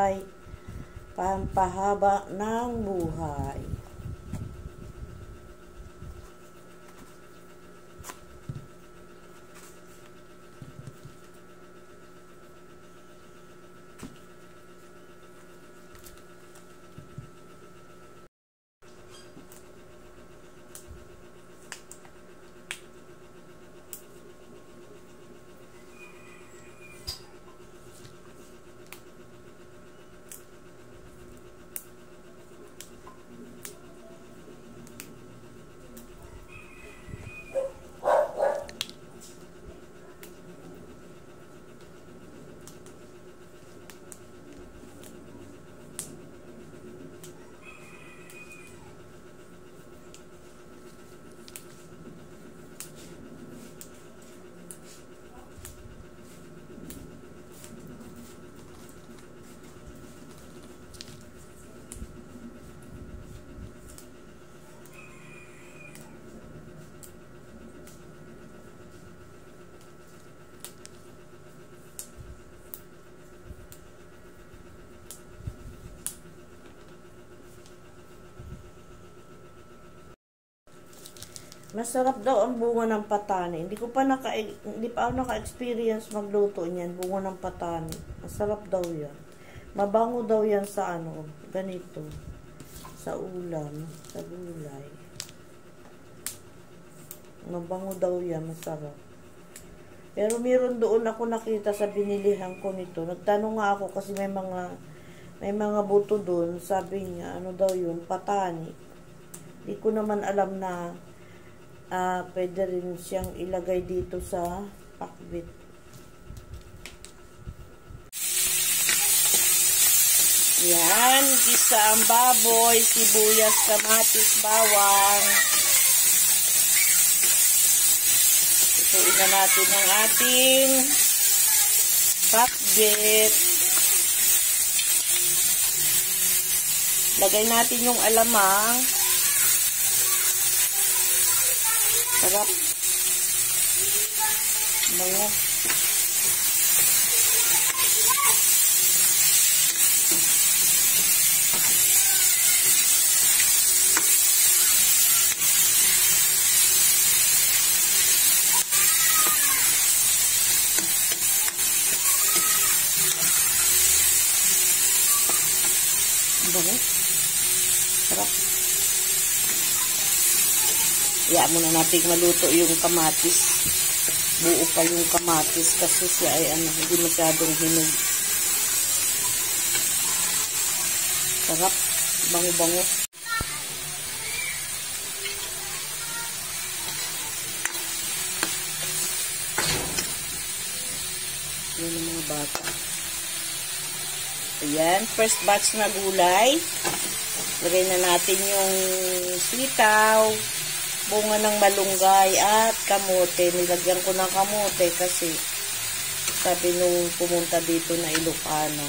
gulay, pampahaba ng buhay. Masarap daw ang bunga ng patani. Hindi pa ako naka-experience magluto niyan, bunga ng patani. Masarap daw 'yan. Mabango daw 'yan sa ganito. Sa ulam, sa gulay. Mabango daw 'yan, masarap. Pero meron doon ako nakita sa binilihan ko nito. Nagtanong nga ako kasi may mga buto doon. Sabi niya, ano daw 'yun, patani. Hindi ko naman alam na pwede rin siyang ilagay dito sa pakbit. Yan, gisa ang baboy, sibuyas, kamatis, bawang. Ituin na natin ang ating pakbit. Lagay natin yung alamang. Sarap. Bango. Bango. Sarap. Iya muna natin maluto yung kamatis. Buo pa yung kamatis kasi siya ay hindi masyadong hinog. Sarap. Bango-bango. Yan ang mga bata. Ayan. First batch na gulay. Lagay na natin yung sitaw, bunga ng malunggay at kamote. Nilagyan ko ng kamote kasi sabi nung pumunta dito na Ilocano,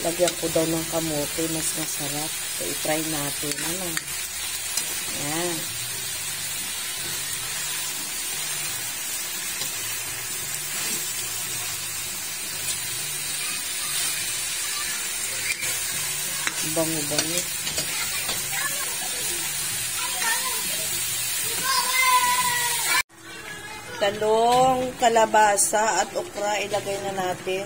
lagyan ko daw ng kamote, mas masarap. So, i-try natin. Yan. Bango-bango. Talong, kalabasa at okra ilagay na natin.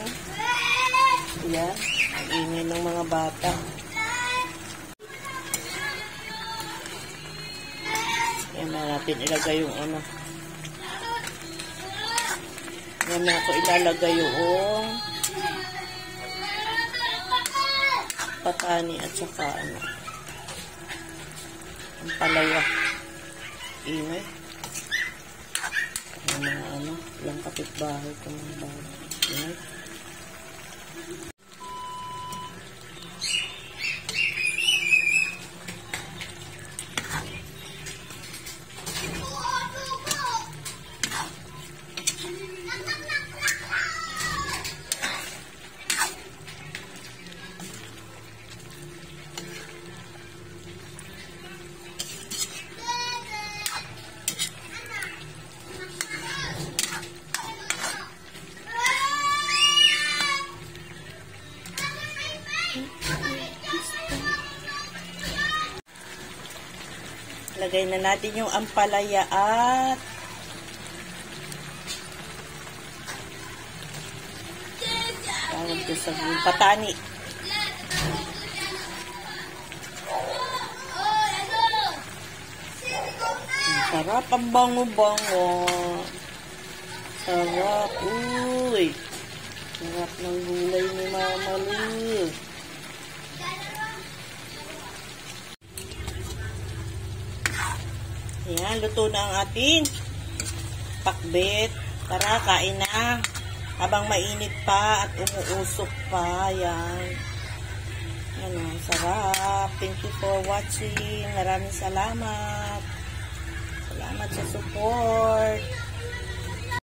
Yan, ang ingay ng mga bata. Yan na natin ilagay yung Yan na ako ilalagay yung patani at saka ang palaya. Ingay. Yung kapitbahay ko ng bahay. Yan. Lagay na natin yung ampalaya at tawag ko sa patani. Sarap, ang bango-bango. Sarap, uy. Sarap ng gulay ni Mama Lu. Ayan, luto na ang ating pakbet. Tara, kain na. Habang mainit pa at umuusok pa. Ayan. Ano, sarap. Thank you for watching. Maraming salamat. Salamat sa support.